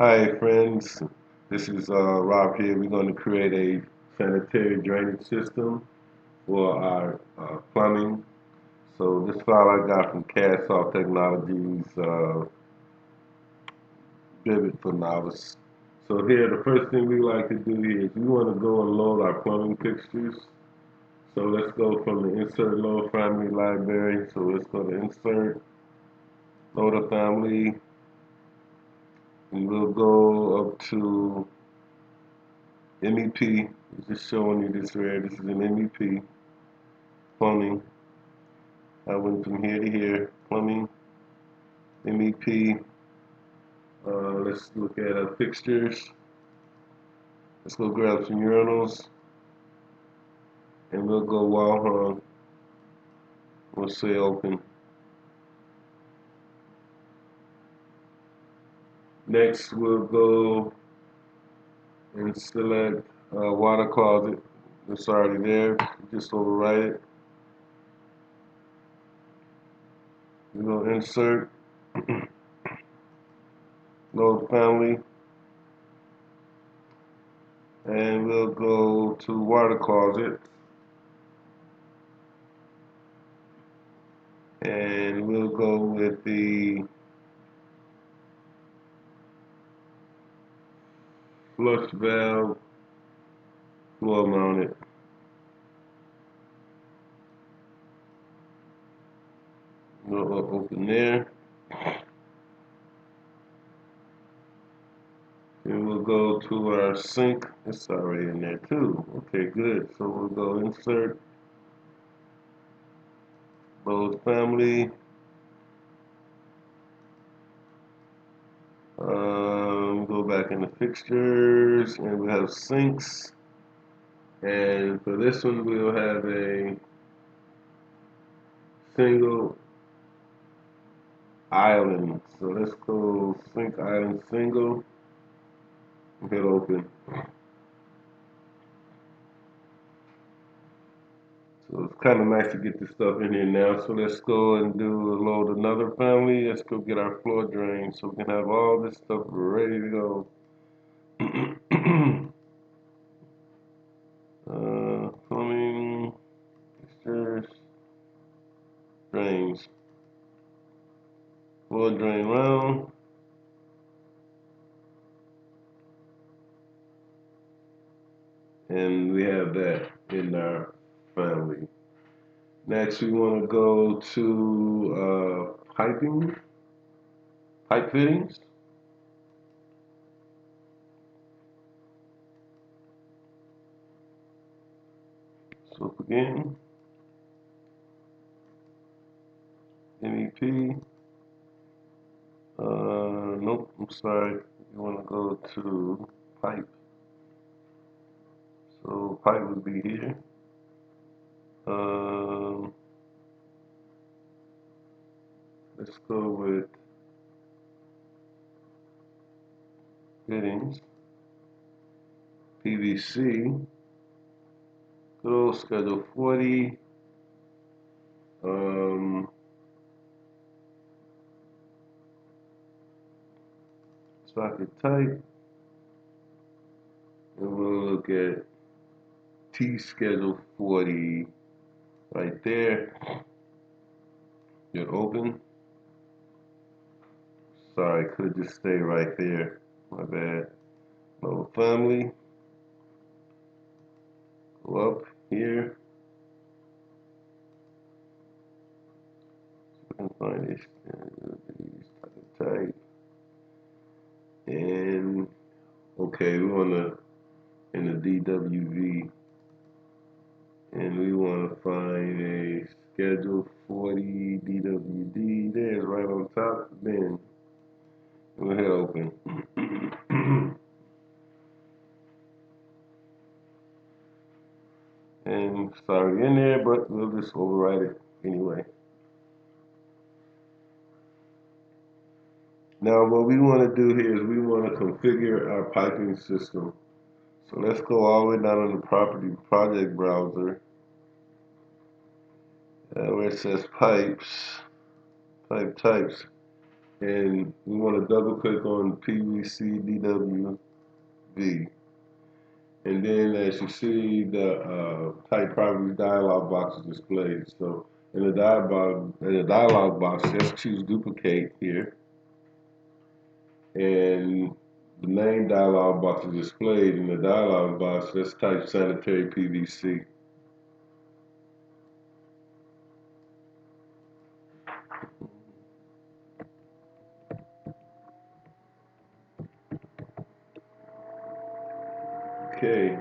Hi friends, this is Rob here. We're going to create a sanitary drainage system for our plumbing. So this file I got from CAD Technologies, Revit for Novice. So here, the first thing we like to do here is we want to go and load our plumbing fixtures. So let's go from the Insert Load Family Library. So let's go to Insert, Load a Family, and we'll go up to MEP. It's just showing you this right. This is an MEP. Plumbing. I went from here to here. Plumbing. MEP. Let's look at fixtures. Let's go grab some urinals. And we'll go wall hung. We'll say open. Next, we'll go and select water closet. It's already there. Just overwrite it. We'll go insert. Load family. And we'll go to water closet. And we'll go with the flush valve floor mounted. We'll open there. And we'll go to our sink. It's already in there too. Okay, good. So we'll go insert, load family. Go back into fixtures and we have sinks. And for this one, we'll have a single island. So let's go sink island single. Hit open. So it's kind of nice to get this stuff in here now. So let's go and load another family. Let's go get our floor drain so we can have all this stuff ready to go. Plumbing, fixtures, drains. Floor drain round. And we have that in our family. Next, we want to go to pipe fittings. So again, MEP. Nope, I'm sorry. You want to go to pipe. So pipe would be here. Let's go with fittings. PVC. Go schedule 40. Socket type. And we'll look at T schedule 40 right there. Hit open. Sorry, could just stay right there. My bad. Load family. Go up here. So we can find this type. And okay, we want to in the DWV, and we want to find a schedule 40 DWD. There's right on top. Then we'll hit open. And sorry in there, but we'll just override it anyway. Now what we want to do here is we want to configure our piping system. So let's go all the way down on the property project browser where it says pipes, pipe types. and we want to double click on PVC DWV. And then as you see, the type properties dialog box is displayed. So in the dialog box, just choose duplicate here. And the main dialog box is displayed. In the dialog box, let's type sanitary PVC. Okay.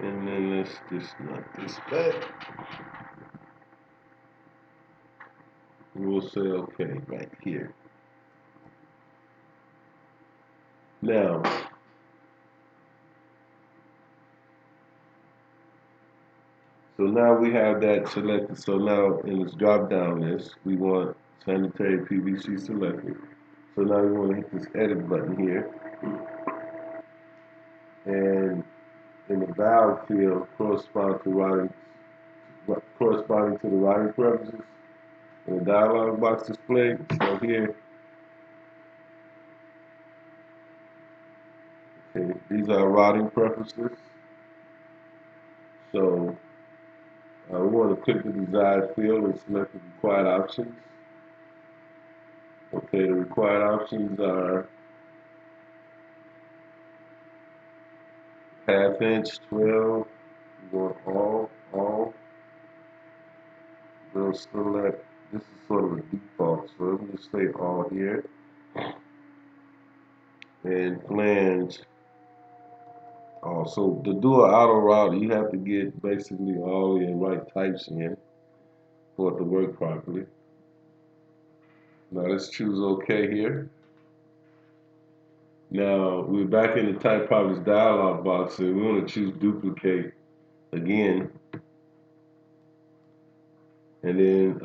And then let's just knock this back. We'll say okay right here. Now, so now we have that selected. So now in this drop down list, we want sanitary PVC selected. So now we want to hit this edit button here. And in the valve field corresponding to the routing preferences in the dialog box displayed. So here, okay, these are routing preferences. So we want to click the desired field and select the required options. Okay, the required options are half inch, 12, we want all. We'll select, this is sort of a default, so let me just say all here. And flange, so to do an auto router, you have to get basically all the right types in for it to work properly. Now let's choose OK here. Now we're back in the type properties dialog box, and we want to choose duplicate again. And then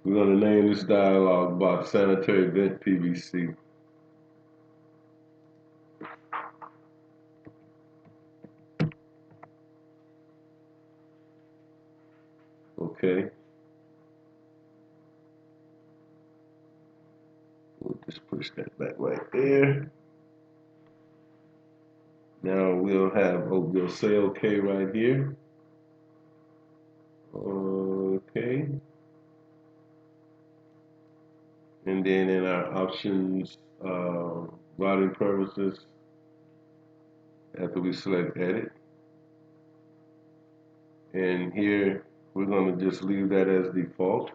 we're going to name this dialog box Sanitary Vent PVC. Okay. We'll just push that back right there. Now we'll say OK right here. Okay. And then in our options, routing purposes, after we select edit. And here, we're going to just leave that as default.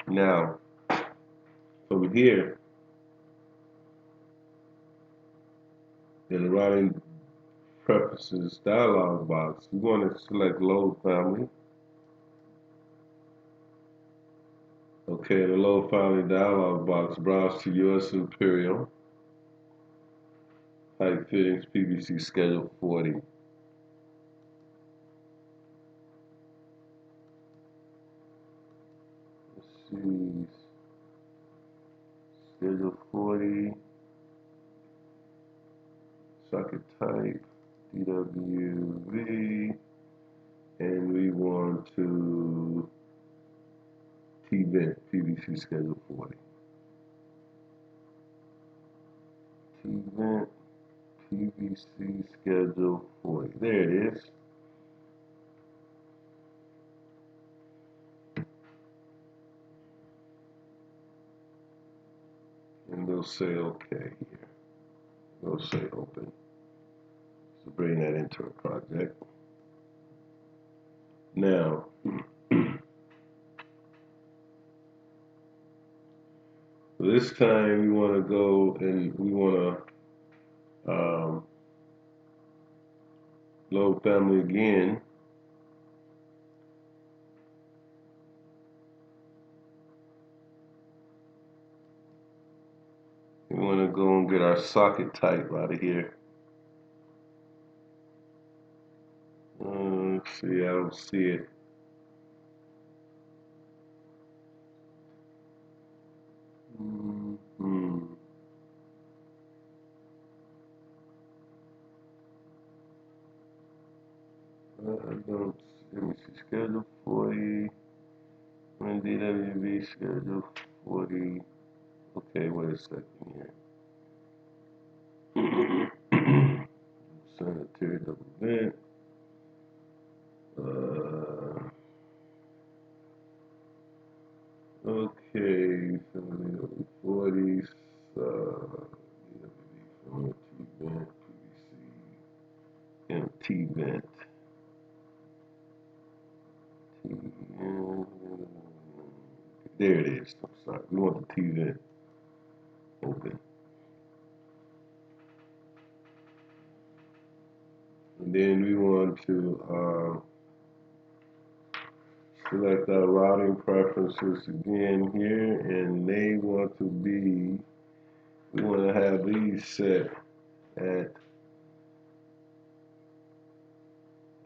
Now, over here, in the routing preferences dialog box, we want to select load family. Okay, in the load family dialog box, browse to US Imperial, pipe fittings, PVC schedule 40. Let's see, schedule 40, socket type, DWV, and we want to T-vent, PVC schedule 40. T-vent, PVC schedule 40. There it is. And we'll say OK here. We'll say open. So bring that into a project. Now, this time we want to go and we want to load family again. We want to go and get our socket type out of here. Let's see, I don't see it. I don't, let me see, schedule 40, when DWB schedule 40, okay, wait a second here. Sanitary double vent, okay, 40s, DWB, T-vent, PVC, and T-vent. There it is. I'm sorry. We want the T-vent open. And then we want to select our routing preferences again here, and they want to be, we want to have these set at,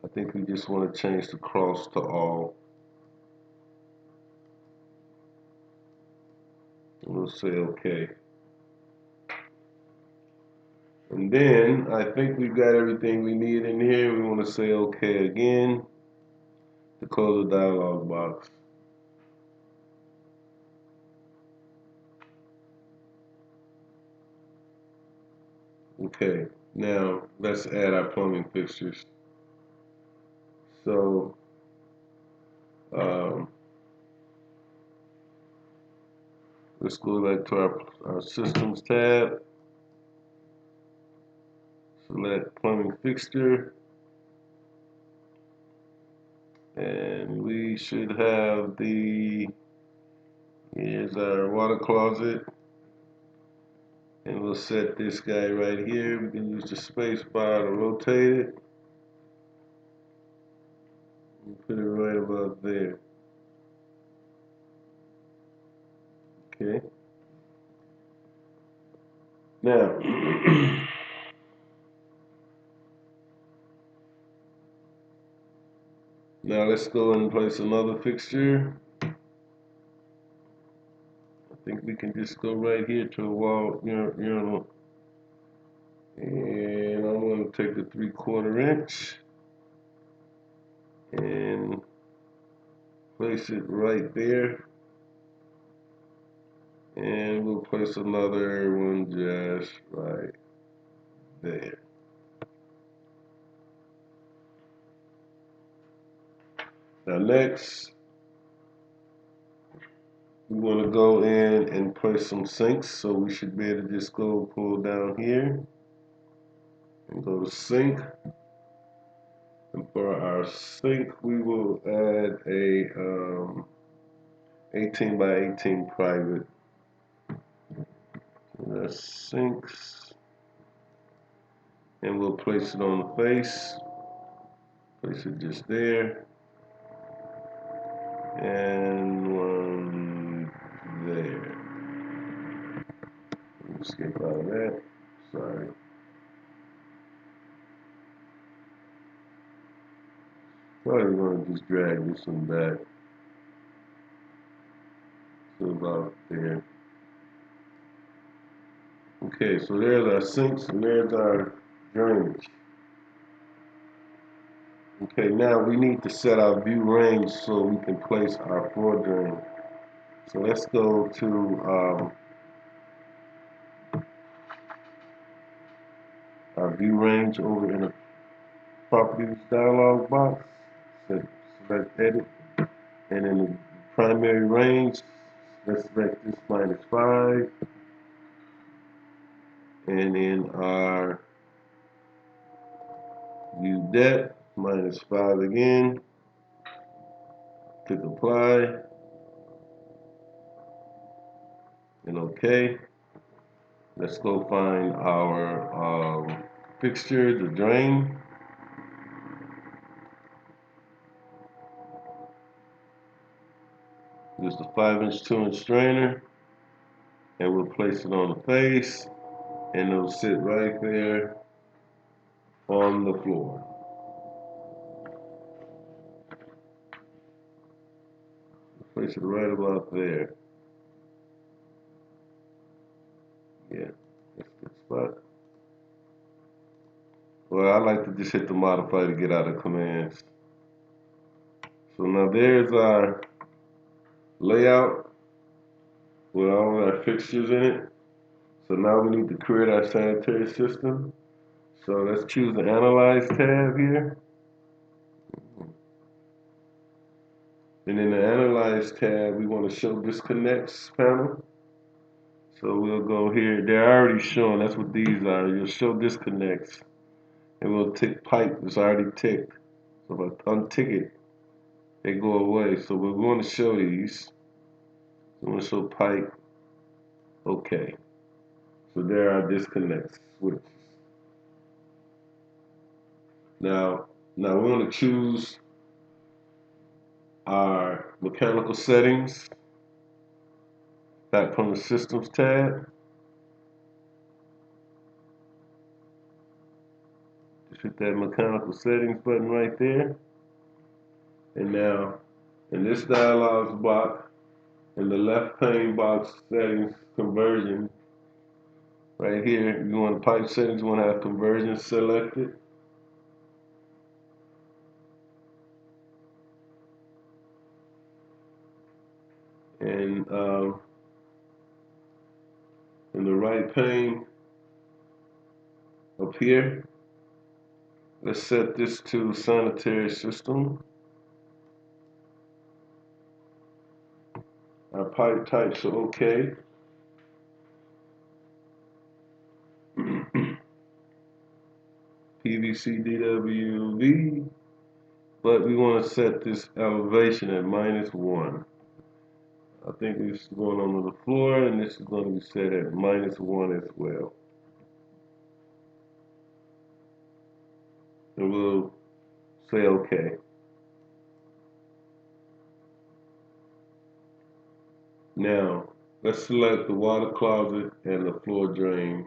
I think we just want to change the cross to all. And we'll say OK. And then I think we've got everything we need in here. We want to say OK again to close the dialog box. Okay, now let's add our plumbing fixtures. So let's go back to our systems tab, select plumbing fixture, and we should have here's our water closet, and we'll set this guy right here. We can use the space bar to rotate it and put it right about there. Okay. Now now let's go and place another fixture. I think we can just go right here to a wall urinal, and I'm going to take the 3/4 inch and place it right there, and we'll place another one just right there. Now next, we want to go in and place some sinks, so we should be able to just go pull down here and go to sink. And for our sink, we will add a 18 by 18 private. And that's sinks, and we'll place it on the face. Place it just there, and one there. Skip out of that. Sorry. Probably going to just drag this one back to about there. Okay, so there's our sinks and there's our drainage. Okay, now we need to set our view range so we can place our floor drain. So let's go to our view range over in the properties dialog box. Select edit, and in the primary range, let's select this -5, and in our view depth -5 again. Click apply and OK. Let's go find our fixture, the drain. Use the 5-inch 2-inch strainer, and we'll place it on the face, and it'll sit right there on the floor. Place it right about there. Yeah, that's a good spot. Well, I like to just hit the modify to get out of commands. So now there's our layout with all of our fixtures in it. So now we need to create our sanitary system. So let's choose the Analyze tab here. And in the Analyze tab, we want to show disconnects panel. So we'll go here. They're already shown. That's what these are. You'll show disconnects. And we'll tick pipe. It's already ticked. So if I untick it, they go away. So we want to show these. So we want to show pipe. Okay. So there are disconnects switches. Now we want to choose our mechanical settings back from the Systems tab. Just hit that mechanical settings button right there. And now in this dialog box, in the left pane box, settings conversion, right here, you want pipe settings, you want to have conversion selected. And in the right pane up here, let's set this to sanitary system. Our pipe types are okay. PVC DWV, but we want to set this elevation at -1. I think this is going on the floor, and this is going to be set at -1 as well. And we'll say OK. Now, let's select the water closet and the floor drain.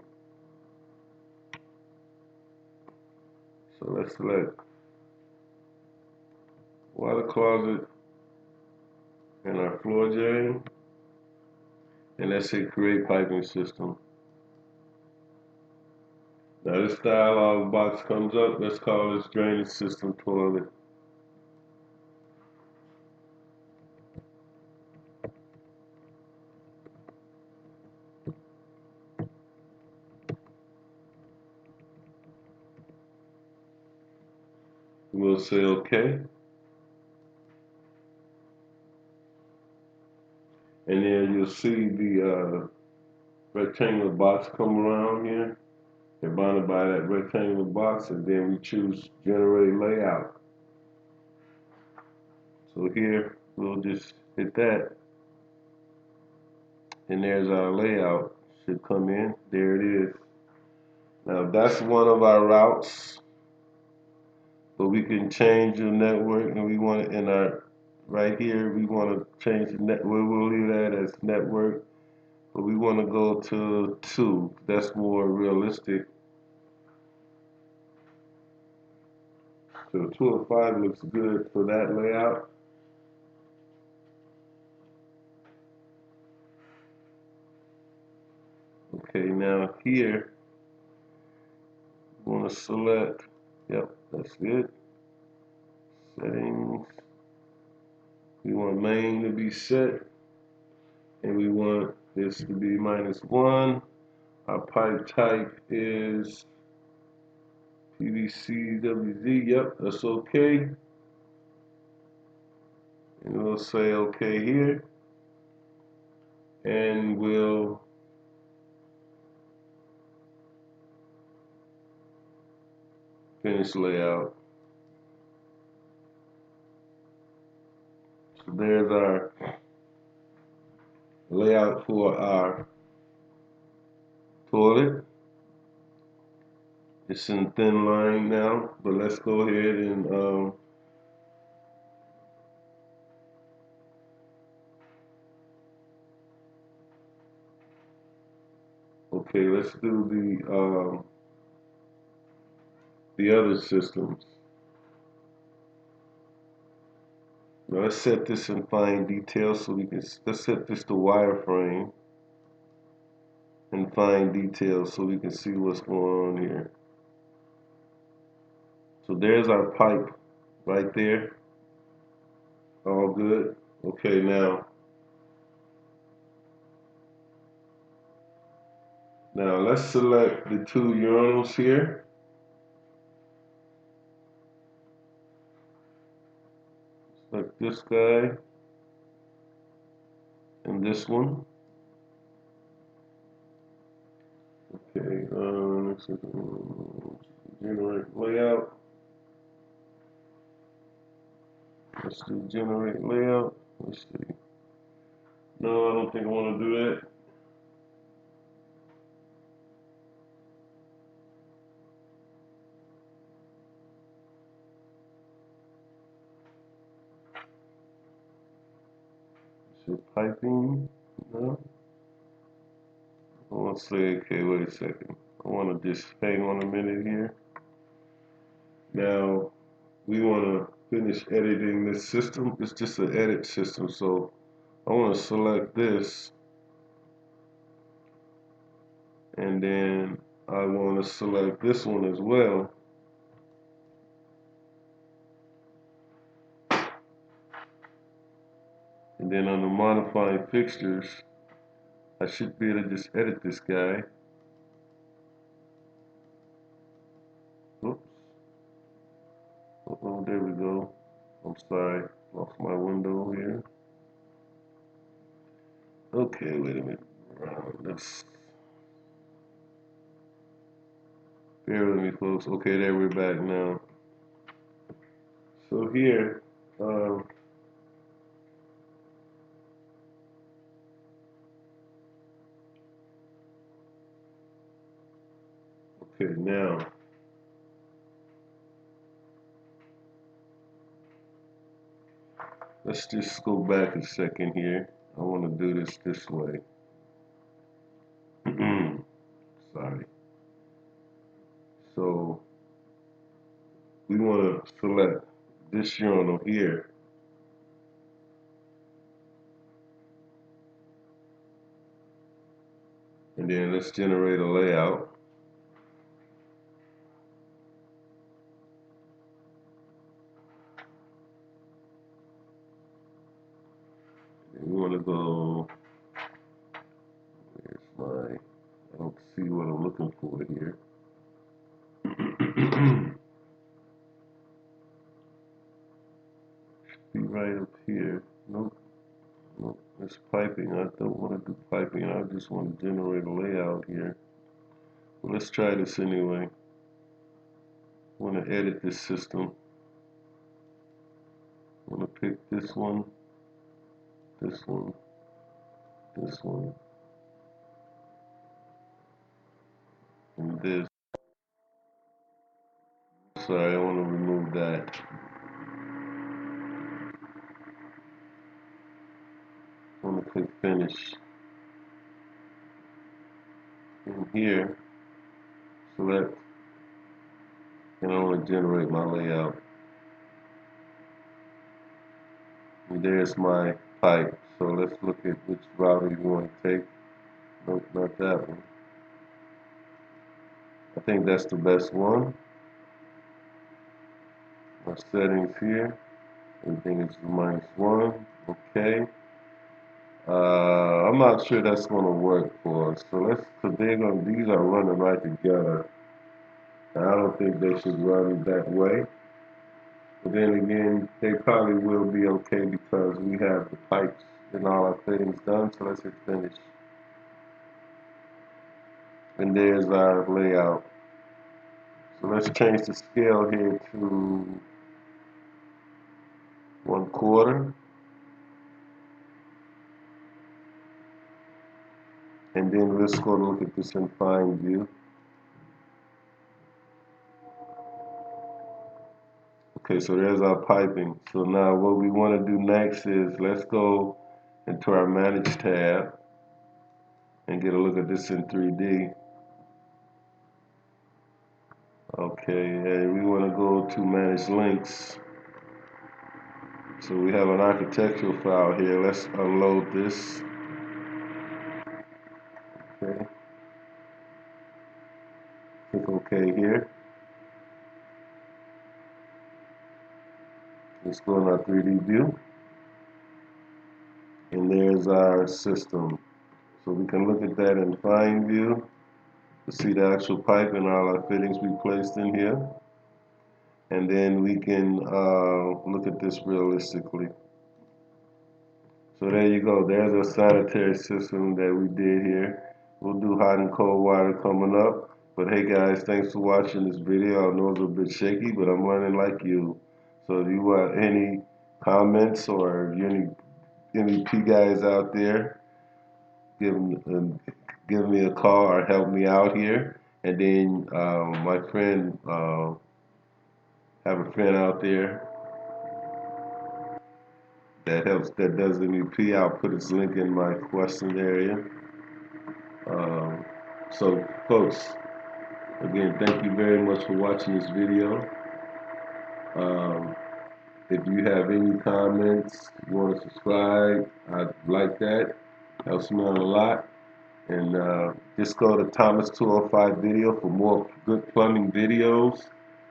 So let's select water closet and our floor drain. And let's hit create piping system. Now this dialog box comes up. Let's call this drainage system toilet. We'll say OK. And then you'll see the rectangular box come around here. They're bounded by that rectangular box, and then we choose generate layout. So here we'll just hit that, and there's our layout. Should come in. There it is. Now that's one of our routes, but we can change the network, and we want it in our right here. We want to change the network. We'll leave that as network, but we want to go to 2. That's more realistic. So 2 or 5 looks good for that layout. Okay, now here, we want to select, yep, that's good. Settings. We want main to be set, and we want this to be -1. Our pipe type is PVC WZ, yep, that's okay. And we'll say okay here. And we'll finish layout. So there's our layout for our toilet. It's in thin line now, but let's go ahead and okay, let's do the other systems. Now let's set this in fine detail so we can, let's set this to wireframe in fine detail so we can see what's going on here. So there's our pipe right there. All good? Okay, now let's select the two urinals here. Select this guy and this one. Okay, let's generate layout. Let's do generate layout. Let's see. No, I don't think I want to do that. So piping. No. I want to say, okay, wait a second. I want to just hang on a minute here. Now, we want to finish editing this system. It's just an edit system, so I want to select this, and then I want to select this one as well. And then under modifying fixtures, I should be able to just edit this guy. Oops. Oh, there we go. I'm sorry, lost my window here. Okay, wait a minute. Let's bear with me, folks. Okay, there we're back now. So here, okay, now let's just go back a second here. I want to do this way. Sorry. So we want to select this urinal here. And then let's generate a layout. And we want to go, where's my, I don't see what I'm looking for here. Be right up here. Nope. Nope. It's piping. I don't want to do piping. I just want to generate a layout here. Well, let's try this anyway. I want to edit this system. I want to pick this one, this one, this one, and this. Sorry, I want to remove that. I want to click finish. And here, select, and I want to generate my layout. And there's my pipe. So let's look at which route you want to take. Nope, not that one. I think that's the best one. My settings here. Everything is -1. Okay. I'm not sure that's going to work for us. So because these are running right together. And I don't think they should run that way. But then again, they probably will be okay because we have the pipes and all our fittings done. So let's hit finish. And there's our layout. So let's change the scale here to 1/4. And then let's go look at this in fine view. Okay, so there's our piping. So now what we want to do next is let's go into our Manage tab and get a look at this in 3D. Okay, and we want to go to Manage Links. So we have an architectural file here. Let's unload this. Okay. Click OK here. Let's go in our 3D view. and there's our system. So we can look at that in fine view to see the actual pipe and all our fittings we placed in here. And then we can look at this realistically. So there you go. There's a sanitary system that we did here. We'll do hot and cold water coming up. But hey guys, thanks for watching this video. I know it's a bit shaky, but I'm running like you. So if you want any comments or any MEP guys out there, give me a call or help me out here. And then my friend, have a friend out there that does MEP. I'll put his link in my question area. So folks, again, thank you very much for watching this video. If you have any comments, you want to subscribe, I'd like that. Helps me out a lot. And just go to Thomas 205 video for more good plumbing videos.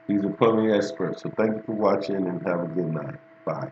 He's a plumbing expert. So thank you for watching and have a good night. Bye.